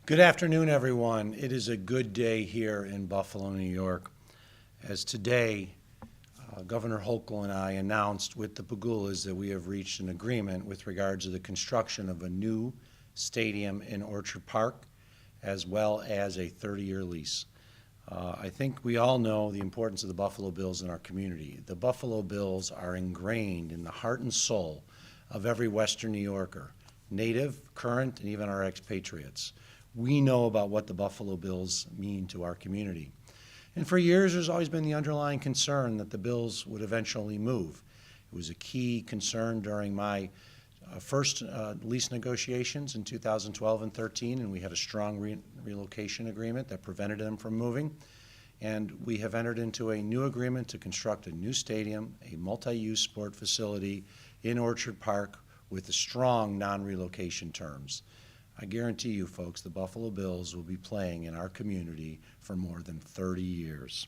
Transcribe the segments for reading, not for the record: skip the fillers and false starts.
Good afternoon, everyone. It is a good day here in Buffalo, New York, as today Governor Hochul and I announced with the Pagulas that we have reached an agreement with regards to the construction of a new stadium in Orchard Park, as well as a 30-year lease. I think we all know the importance of the Buffalo Bills in our community. The Buffalo Bills are ingrained in the heart and soul of every Western New Yorker, native, current, and even our expatriates. We know about what the Buffalo Bills mean to our community. And for years, there's always been the underlying concern that the Bills would eventually move. It was a key concern during my first lease negotiations in 2012 and 13, and we had a strong relocation agreement that prevented them from moving. And we have entered into a new agreement to construct a new stadium, a multi-use sport facility in Orchard Park with strong non-relocation terms. I guarantee you, folks, the Buffalo Bills will be playing in our community for more than 30 years.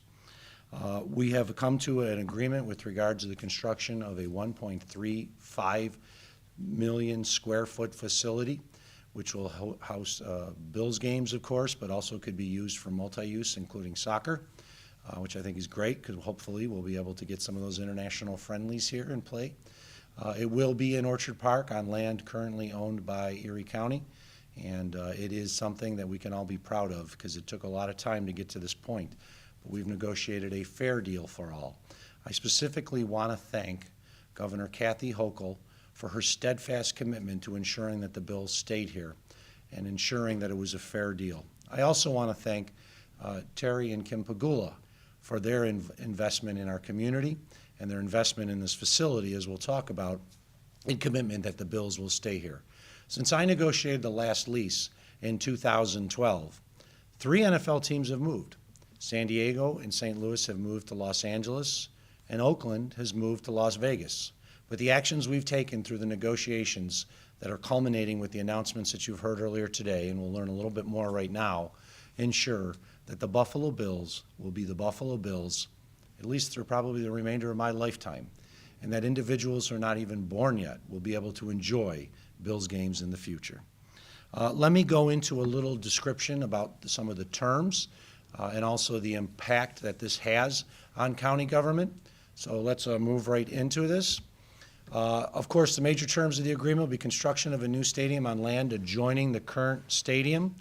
We have come to an agreement with regards to the construction of a 1.35 million square foot facility, which will house Bills games, of course, but also could be used for multi-use, including soccer, which I think is great because hopefully we'll be able to get some of those international friendlies here and play. It will be in Orchard Park on land currently owned by Erie County. And it is something that we can all be proud of because it took a lot of time to get to this point. But we've negotiated a fair deal for all. I specifically want to thank Governor Kathy Hochul for her steadfast commitment to ensuring that the Bills stayed here and ensuring that it was a fair deal. I also want to thank Terry and Kim Pagula for their investment in our community and their investment in this facility, as we'll talk about, and commitment that the Bills will stay here. Since I negotiated the last lease in 2012, 3 NFL teams have moved. San Diego and St. Louis have moved to Los Angeles, and Oakland has moved to Las Vegas. But the actions we've taken through the negotiations that are culminating with the announcements that you've heard earlier today, and we'll learn a little bit more right now, ensure that the Buffalo Bills will be the Buffalo Bills, at least through probably the remainder of my lifetime, and that individuals who are not even born yet will be able to enjoy Bills games in the future. Let me go into a little description about some of the terms and also the impact that this has on county government. So let's move right into this. Of course, the major terms of the agreement will be construction of a new stadium on land adjoining the current stadium.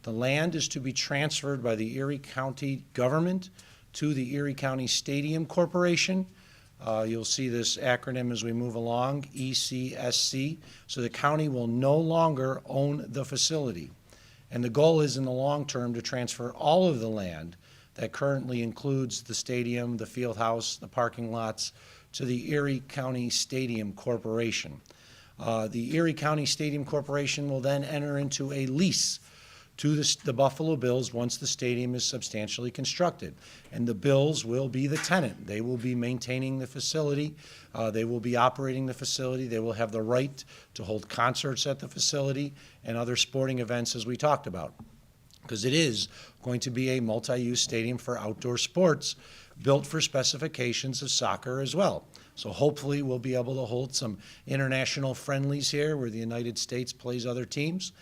The land is to be transferred by the Erie County government to the Erie County Stadium Corporation. You'll see this acronym as we move along, ECSC. So the county will no longer own the facility. And the goal is in the long term to transfer all of the land that currently includes the stadium, the field house, the parking lots, to the Erie County Stadium Corporation. The Erie County Stadium Corporation will then enter into a lease to the Buffalo Bills once the stadium is substantially constructed. And the Bills will be the tenant. They will be maintaining the facility. They will be operating the facility. They will have the right to hold concerts at the facility and other sporting events as we talked about. Because it is going to be a multi-use stadium for outdoor sports built for specifications of soccer as well. So hopefully we'll be able to hold some international friendlies here where the United States plays other teams.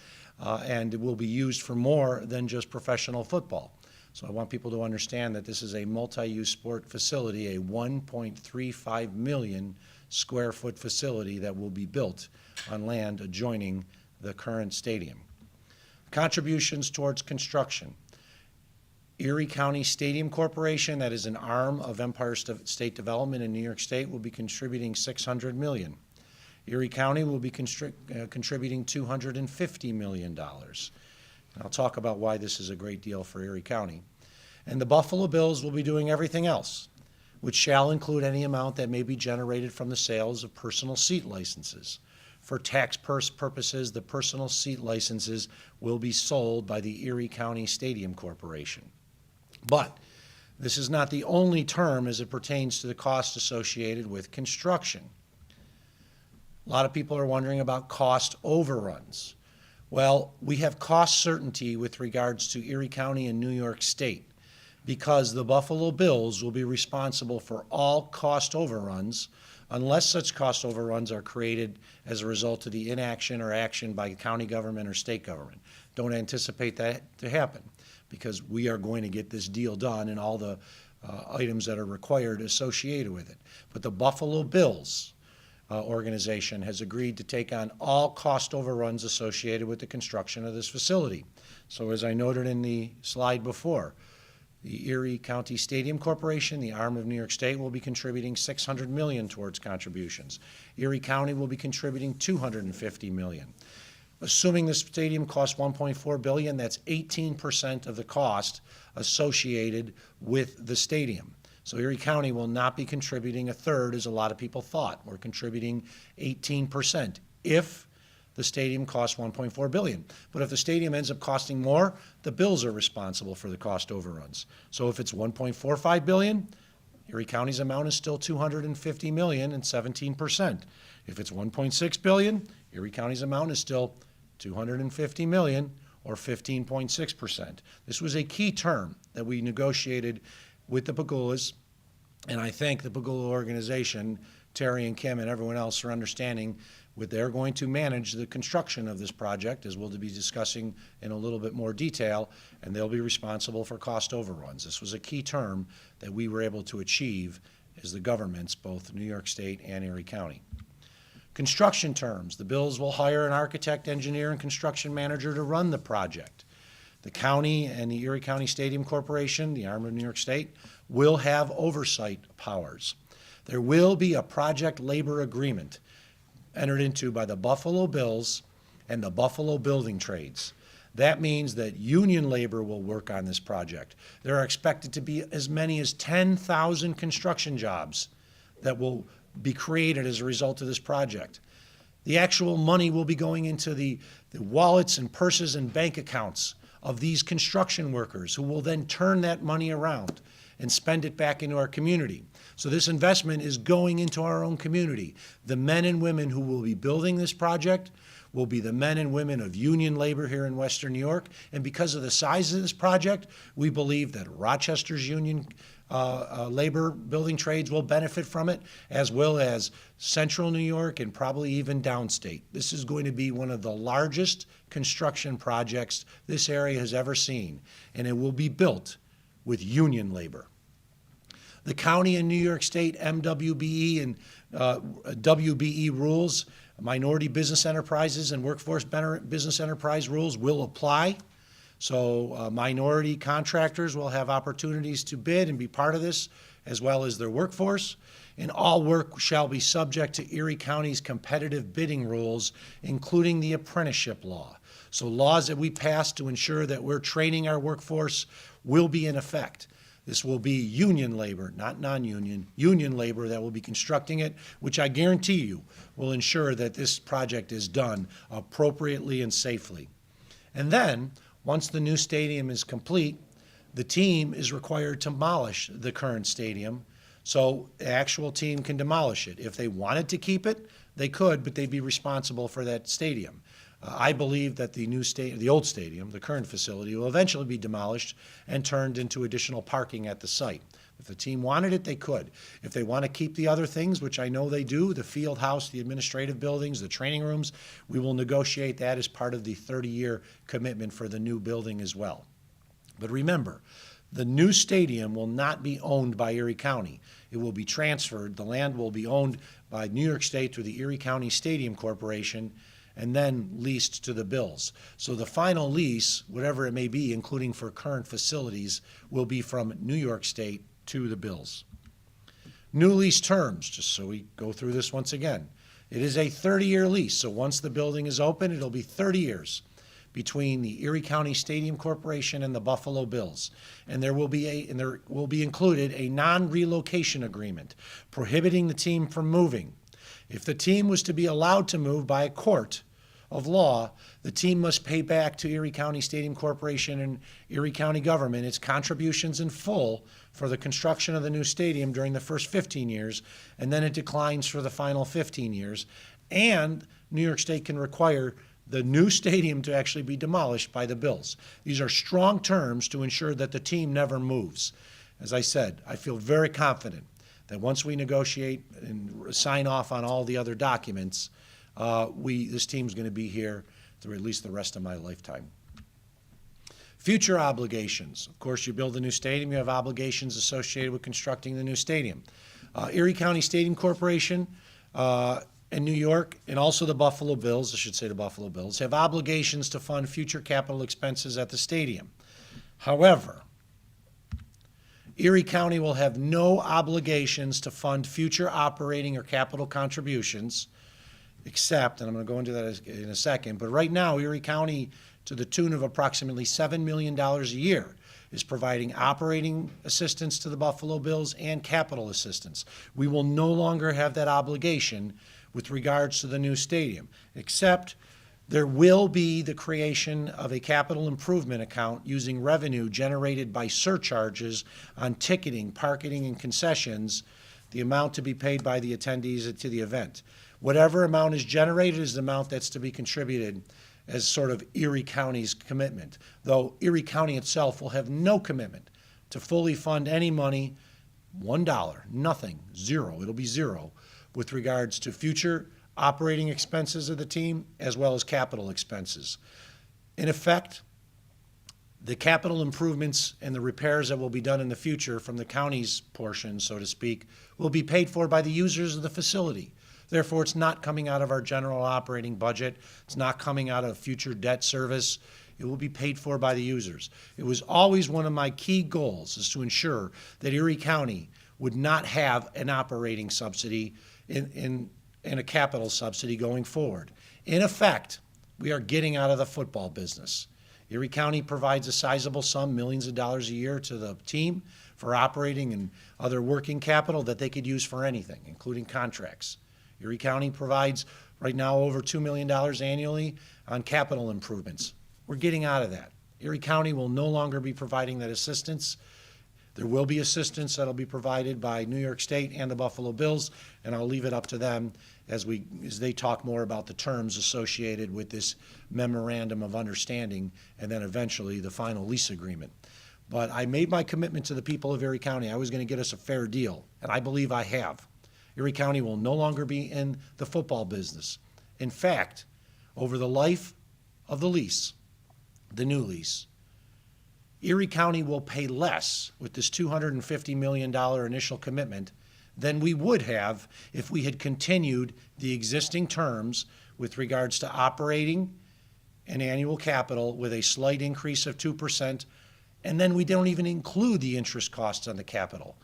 And it will be used for more than just professional football. So I want people to understand that this is a multi-use sport facility, a 1.35 million square foot facility that will be built on land adjoining the current stadium. Contributions towards construction. Erie County Stadium Corporation, that is an arm of Empire State Development in New York State, will be contributing $600 million. Erie County will be contributing $250 million. And I'll talk about why this is a great deal for Erie County. And the Buffalo Bills will be doing everything else, which shall include any amount that may be generated from the sales of personal seat licenses. For tax purposes, the personal seat licenses will be sold by the Erie County Stadium Corporation. But this is not the only term as it pertains to the cost associated with construction. A lot of people are wondering about cost overruns. Well, we have cost certainty with regards to Erie County and New York State because the Buffalo Bills will be responsible for all cost overruns unless such cost overruns are created as a result of the inaction or action by county government or state government. Don't anticipate that to happen, because we are going to get this deal done and all the items that are required associated with it. But the Buffalo Bills organization has agreed to take on all cost overruns associated with the construction of this facility. So as I noted in the slide before, the Erie County Stadium Corporation, the arm of New York State, will be contributing $600 million towards contributions. Erie County will be contributing $250 million. Assuming the stadium costs $1.4 billion, that's 18% of the cost associated with the stadium. So Erie County will not be contributing a third, as a lot of people thought. We're contributing 18% if the stadium costs $1.4 billion. But if the stadium ends up costing more, the Bills are responsible for the cost overruns. So if it's $1.45 billion, Erie County's amount is still $250 million and 17%. If it's $1.6 billion, Erie County's amount is still $250 million or 15.6%. This was a key term that we negotiated with the Pegulas, and I thank the Pegula organization, Terry and Kim and everyone else, for understanding what they're going to manage the construction of this project, as we'll be discussing in a little bit more detail, and they'll be responsible for cost overruns. This was a key term that we were able to achieve as the governments, both New York State and Erie County. Construction terms. The Bills will hire an architect, engineer, and construction manager to run the project. The county and the Erie County Stadium Corporation, the arm of New York State, will have oversight powers. There will be a project labor agreement entered into by the Buffalo Bills and the Buffalo Building Trades. That means that union labor will work on this project. There are expected to be as many as 10,000 construction jobs that will be created as a result of this project. The actual money will be going into the wallets and purses and bank accounts of these construction workers, who will then turn that money around and spend it back into our community. So this investment is going into our own community. The men and women who will be building this project will be the men and women of union labor here in Western New York. And because of the size of this project, we believe that Rochester's union labor building trades will benefit from it, as well as Central New York and probably even downstate. This is going to be one of the largest construction projects this area has ever seen, and it will be built with union labor. The county and New York State MWBE and WBE rules, minority business enterprises and workforce business enterprise rules, will apply. So minority contractors will have opportunities to bid and be part of this, as well as their workforce. And all work shall be subject to Erie County's competitive bidding rules, including the apprenticeship law. So laws that we pass to ensure that we're training our workforce will be in effect. This will be union labor, not non-union, union labor that will be constructing it, which I guarantee you will ensure that this project is done appropriately and safely. And then, once the new stadium is complete, the team is required to demolish the current stadium, so the actual team can demolish it. If they wanted to keep it, they could, but they'd be responsible for that stadium. I believe that the old stadium, the current facility, will eventually be demolished and turned into additional parking at the site. If the team wanted it, they could. If they want to keep the other things, which I know they do, the field house, the administrative buildings, the training rooms, we will negotiate that as part of the 30-year commitment for the new building as well. But remember, the new stadium will not be owned by Erie County. It will be transferred. The land will be owned by New York State through the Erie County Stadium Corporation, and then leased to the Bills. So the final lease, whatever it may be, including for current facilities, will be from New York State to the Bills. New lease terms, just so we go through this once again. It is a 30-year lease, so once the building is open, it'll be 30 years between the Erie County Stadium Corporation and the Buffalo Bills. And there will be included a non-relocation agreement prohibiting the team from moving. If the team was to be allowed to move by a court of law, the team must pay back to Erie County Stadium Corporation and Erie County government its contributions in full for the construction of the new stadium during the first 15 years, and then it declines for the final 15 years. And New York State can require the new stadium to actually be demolished by the Bills. These are strong terms to ensure that the team never moves. As I said, I feel very confident that once we negotiate and sign off on all the other documents, this team's going to be here through at least the rest of my lifetime. Future obligations. Of course, you build a new stadium, you have obligations associated with constructing the new stadium. Erie County Stadium Corporation in New York, and also the Buffalo Bills, I should say the Buffalo Bills, have obligations to fund future capital expenses at the stadium. However, Erie County will have no obligations to fund future operating or capital contributions, except, and I'm going to go into that in a second, but right now, Erie County, to the tune of approximately $7 million a year, is providing operating assistance to the Buffalo Bills and capital assistance. We will no longer have that obligation with regards to the new stadium, except there will be the creation of a capital improvement account using revenue generated by surcharges on ticketing, parking, and concessions, the amount to be paid by the attendees to the event. Whatever amount is generated is the amount that's to be contributed as sort of Erie County's commitment, though Erie County itself will have no commitment to fully fund any money, $1, nothing, zero, it'll be zero, with regards to future operating expenses of the team as well as capital expenses. In effect, the capital improvements and the repairs that will be done in the future from the county's portion, so to speak, will be paid for by the users of the facility. Therefore, it's not coming out of our general operating budget. It's not coming out of future debt service. It will be paid for by the users. It was always one of my key goals is to ensure that Erie County would not have an operating subsidy in a capital subsidy going forward. In effect, we are getting out of the football business. Erie County provides a sizable sum, millions of dollars a year, to the team for operating and other working capital that they could use for anything, including contracts. Erie County provides right now over $2 million annually on capital improvements. We're getting out of that. Erie County will no longer be providing that assistance. There will be assistance that will be provided by New York State and the Buffalo Bills, and I'll leave it up to them as they talk more about the terms associated with this memorandum of understanding and then eventually the final lease agreement. But I made my commitment to the people of Erie County. I was going to get us a fair deal, and I believe I have. Erie County will no longer be in the football business. In fact, over the life of the lease, the new lease, Erie County will pay less with this $250 million initial commitment than we would have if we had continued the existing terms with regards to operating and annual capital with a slight increase of 2%, and then we don't even include the interest costs on the capital.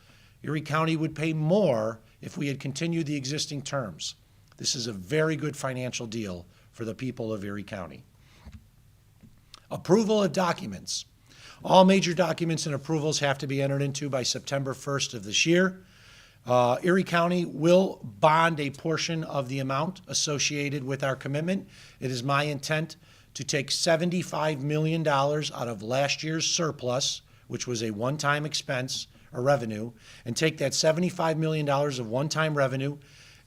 Erie County would pay more if we had continued the existing terms. This is a very good financial deal for the people of Erie County. Approval of documents. All major documents and approvals have to be entered into by September 1st of this year. Erie County will bond a portion of the amount associated with our commitment. It is my intent to take $75 million out of last year's surplus, which was a one-time expense or revenue, and take that $75 million of one-time revenue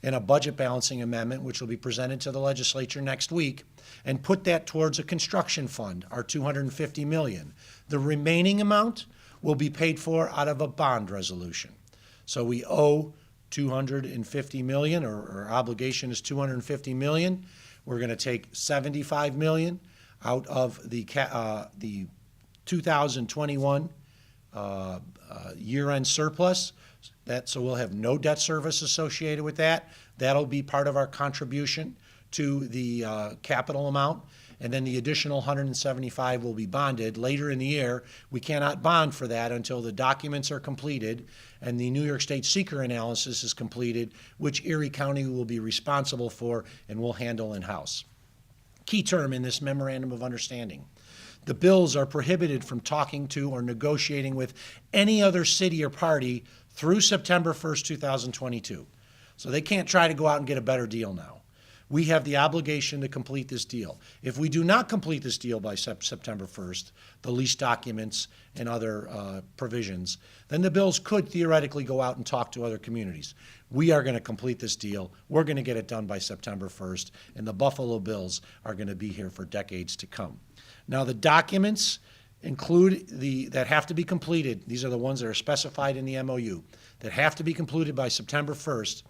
in a budget balancing amendment, which will be presented to the legislature next week, and put that towards a construction fund, our $250 million. The remaining amount will be paid for out of a bond resolution. So we owe $250 million, or our obligation is $250 million. We're going to take $75 million out of the 2021 year-end surplus. So we'll have no debt service associated with that. That'll be part of our contribution to the capital amount. And then the additional 175 will be bonded later in the year. We cannot bond for that until the documents are completed and the New York State seeker analysis is completed, which Erie County will be responsible for and will handle in-house. Key term in this memorandum of understanding: the bills are prohibited from talking to or negotiating with any other city or party through September 1st, 2022. So they can't try to go out and get a better deal now. We have the obligation to complete this deal. If we do not complete this deal by September 1st, the lease documents and other provisions, then the bills could theoretically go out and talk to other communities. We are going to complete this deal. We're going to get it done by September 1st, and the Buffalo Bills are going to be here for decades to come. Now, the documents that have to be completed. These are the ones that are specified in the MOU that have to be completed by September 1st.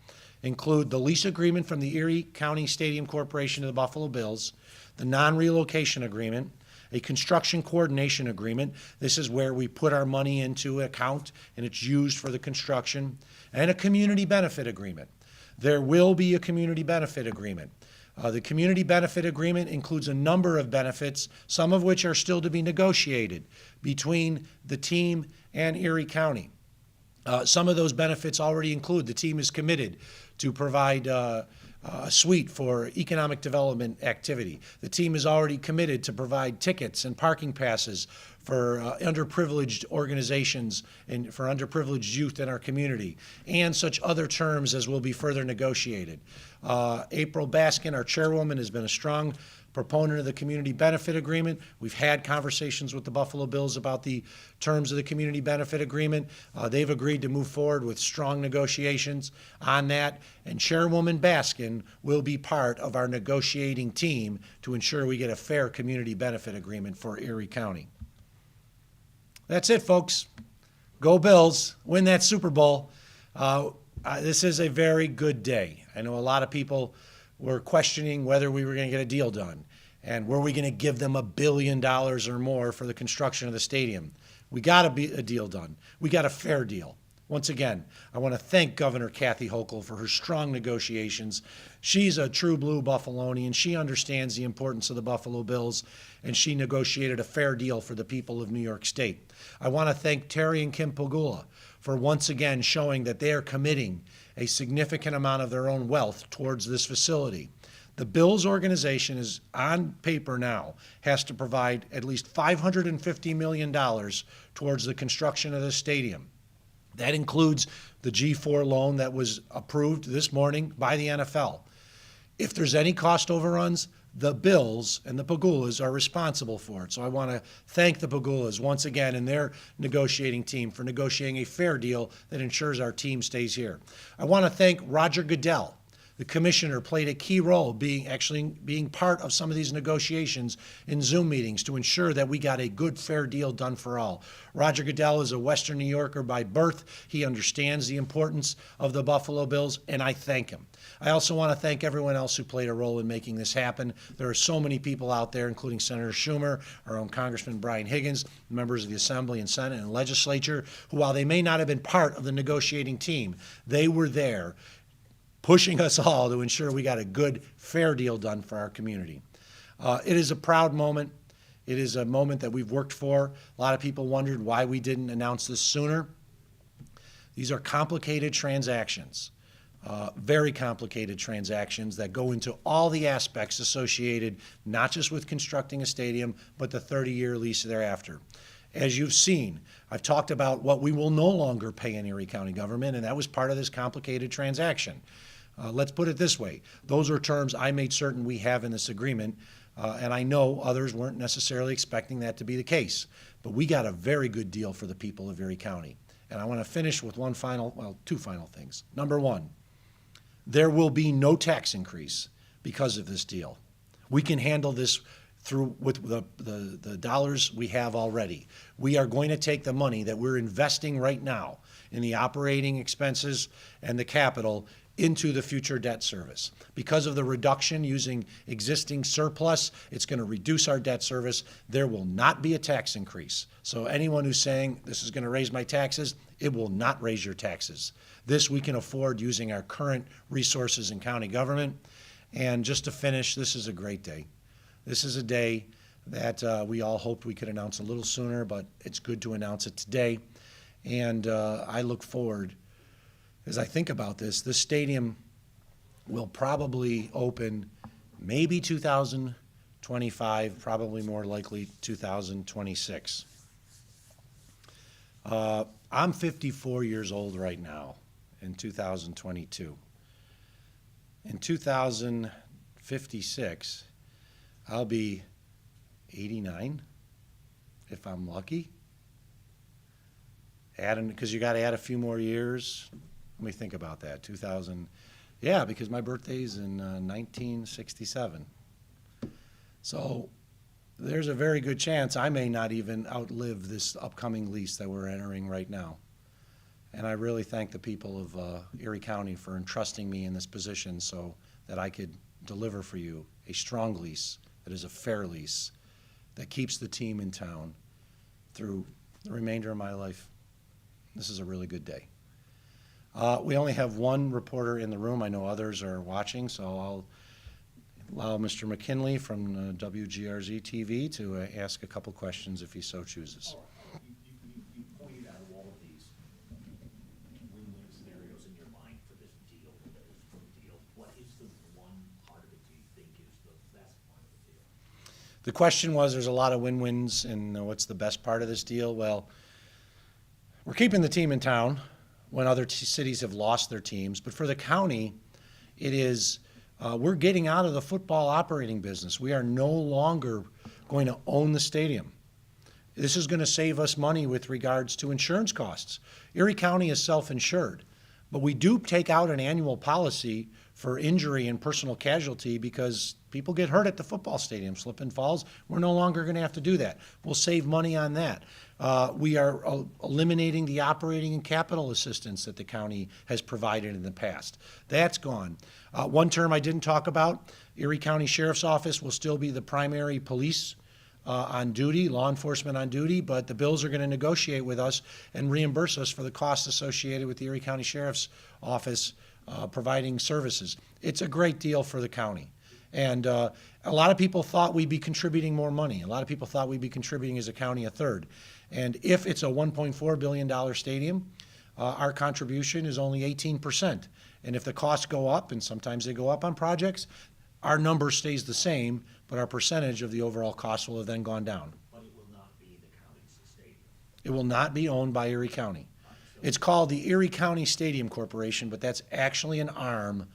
Include the lease agreement from the Erie County Stadium Corporation to the Buffalo Bills, the non-relocation agreement, a construction coordination agreement. This is where we put our money into an account and it's used for the construction, and a community benefit agreement. There will be a community benefit agreement. The community benefit agreement includes a number of benefits, some of which are still to be negotiated between the team and Erie County. Some of those benefits already include the team is committed to provide a suite for economic development activity. The team is already committed to provide tickets and parking passes for underprivileged organizations and for underprivileged youth in our community, and such other terms as will be further negotiated. April Baskin, our chairwoman, has been a strong proponent of the community benefit agreement. We've had conversations with the Buffalo Bills about the terms of the community benefit agreement. They've agreed to move forward with strong negotiations on that, and Chairwoman Baskin will be part of our negotiating team to ensure we get a fair community benefit agreement for Erie County. That's it, folks. Go Bills. Win that Super Bowl. This is a very good day. I know a lot of people were questioning whether we were going to get a deal done and were we going to give them $1 billion or more for the construction of the stadium. We got a deal done. We got a fair deal. Once again, I want to thank Governor Kathy Hochul for her strong negotiations. She's a true blue Buffalonian. She understands the importance of the Buffalo Bills, and she negotiated a fair deal for the people of New York State. I want to thank Terry and Kim Pagula for once again showing that they are committing a significant amount of their own wealth towards this facility. The Bills organization is on paper now, has to provide at least $550 million towards the construction of the stadium. That includes the G4 loan that was approved this morning by the NFL. If there's any cost overruns, the Bills and the Pagulas are responsible for it. So I want to thank the Pagulas once again and their negotiating team for negotiating a fair deal that ensures our team stays here. I want to thank Roger Goodell. The commissioner played a key role being part of some of these negotiations in Zoom meetings to ensure that we got a good, fair deal done for all. Roger Goodell is a Western New Yorker by birth. He understands the importance of the Buffalo Bills, and I thank him. I also want to thank everyone else who played a role in making this happen. There are so many people out there, including Senator Schumer, our own Congressman Brian Higgins, members of the Assembly and Senate and Legislature, who, while they may not have been part of the negotiating team, they were there pushing us all to ensure we got a good, fair deal done for our community. It is a proud moment. It is a moment that we've worked for. A lot of people wondered why we didn't announce this sooner. These are complicated transactions, very complicated transactions that go into all the aspects associated not just with constructing a stadium, but the 30-year lease thereafter. As you've seen, I've talked about what we will no longer pay in Erie County government, and that was part of this complicated transaction. Let's put it this way. Those are terms I made certain we have in this agreement, and I know others weren't necessarily expecting that to be the case. But we got a very good deal for the people of Erie County. And I want to finish with two final things. Number one, there will be no tax increase because of this deal. We can handle this through with the dollars we have already. We are going to take the money that we're investing right now in the operating expenses and the capital into the future debt service. Because of the reduction using existing surplus, it's going to reduce our debt service. There will not be a tax increase. So anyone who's saying this is going to raise my taxes, it will not raise your taxes. This we can afford using our current resources in county government. And just to finish, this is a great day. This is a day that we all hoped we could announce a little sooner, but it's good to announce it today. And I look forward, as I think about this stadium will probably open maybe 2025, probably more likely 2026. I'm 54 years old right now in 2022. In 2056, I'll be 89 if I'm lucky. Because you got to add a few more years. Let me think about that. Because my birthday's in 1967. So there's a very good chance I may not even outlive this upcoming lease that we're entering right now. And I really thank the people of Erie County for entrusting me in this position so that I could deliver for you a strong lease that is a fair lease that keeps the team in town through the remainder of my life. This is a really good day. We only have one reporter in the room. I know others are watching, so I'll allow Mr. McKinley from WGRZ TV to ask a couple questions if he so chooses. You pointed out all of these win-win scenarios in your mind for this deal, that is a good deal. What is the one part of it do you think is the best part of the deal? The question was, there's a lot of win-wins, and what's the best part of this deal? Well, we're keeping the team in town when other cities have lost their teams, but for the county, it is we're getting out of the football operating business. We are no longer going to own the stadium. This is going to save us money with regards to insurance costs. Erie County is self-insured, but we do take out an annual policy for injury and personal casualty because people get hurt at the football stadium, slip and falls. We're no longer going to have to do that. We'll save money on that. We are eliminating the operating and capital assistance that the county has provided in the past. That's gone. One term I didn't talk about, Erie County Sheriff's Office will still be the primary police on duty, law enforcement on duty, but the bills are going to negotiate with us and reimburse us for the costs associated with the Erie County Sheriff's Office providing services. It's a great deal for the county. And a lot of people thought we'd be contributing more money. A lot of people thought we'd be contributing as a county a third. And if it's a $1.4 billion stadium, our contribution is only 18%. And if the costs go up, and sometimes they go up on projects, our number stays the same, but our percentage of the overall cost will have then gone down. But it will not be the county's stadium. It will not be owned by Erie County. It's called the Erie County Stadium Corporation, but that's actually an arm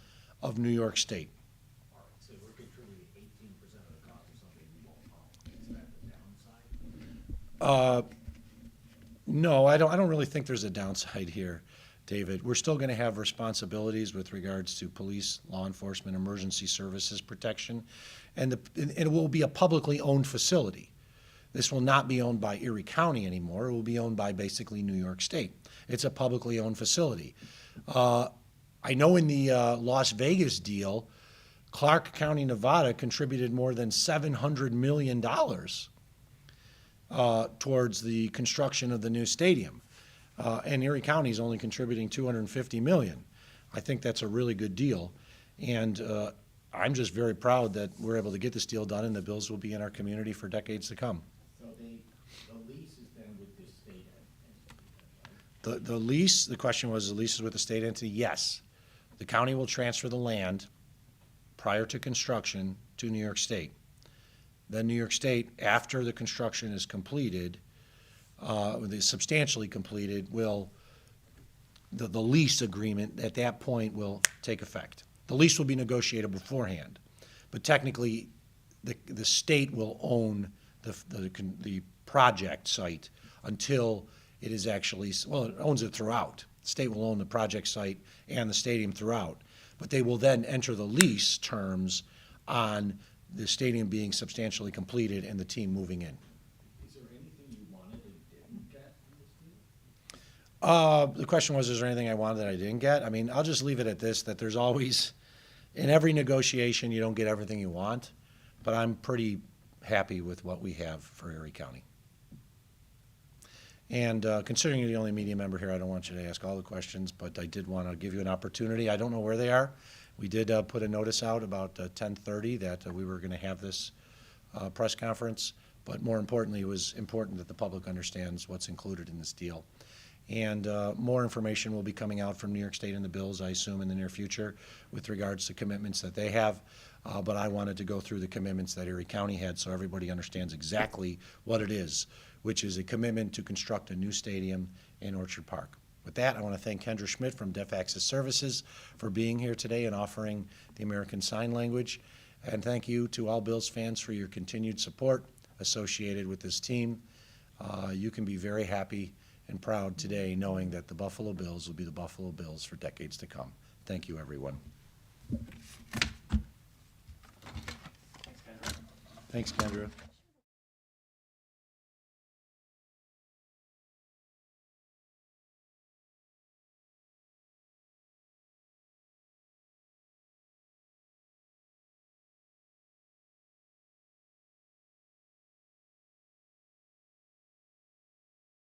of New York State. All right, so we're contributing 18% of the cost of something we won't own. Is that the downside? No, I don't really think there's a downside here, David. We're still going to have responsibilities with regards to police, law enforcement, emergency services protection, and it will be a publicly owned facility. This will not be owned by Erie County anymore. It will be owned by basically New York State. It's a publicly owned facility. I know in the Las Vegas deal, Clark County, Nevada contributed more than $700 million towards the construction of the new stadium. And Erie County is only contributing $250 million. I think that's a really good deal. And I'm just very proud that we're able to get this deal done, and the bills will be in our community for decades to come. So the lease is then with this state entity, right? The lease, the question was, the lease is with the state entity? Yes. The county will transfer the land prior to construction to New York State. Then New York State, after the construction is completed, substantially completed, will the lease agreement at that point will take effect. The lease will be negotiated beforehand, but technically the state will own the project site until it is actually, well, it owns it throughout. The state will own the project site and the stadium throughout, but they will then enter the lease terms on the stadium being substantially completed and the team moving in. Is there anything you wanted and didn't get in this deal? The question was, is there anything I wanted that I didn't get? I mean, I'll just leave it at this, that there's always, in every negotiation, you don't get everything you want, but I'm pretty happy with what we have for Erie County. And considering you're the only media member here, I don't want you to ask all the questions, but I did want to give you an opportunity. I don't know where they are. We did put a notice out about 10:30 that we were going to have this press conference, but more importantly, it was important that the public understands what's included in this deal. And more information will be coming out from New York State and the bills, I assume, in the near future with regards to commitments that they have. But I wanted to go through the commitments that Erie County had so everybody understands exactly what it is, which is a commitment to construct a new stadium in Orchard Park. With that, I want to thank Kendra Schmidt from Deaf Access Services for being here today and offering the American Sign Language. And thank you to all Bills fans for your continued support associated with this team. You can be very happy and proud today knowing that the Buffalo Bills will be the Buffalo Bills for decades to come. Thank you, everyone. Thanks, Kendra. Thanks, Kendra.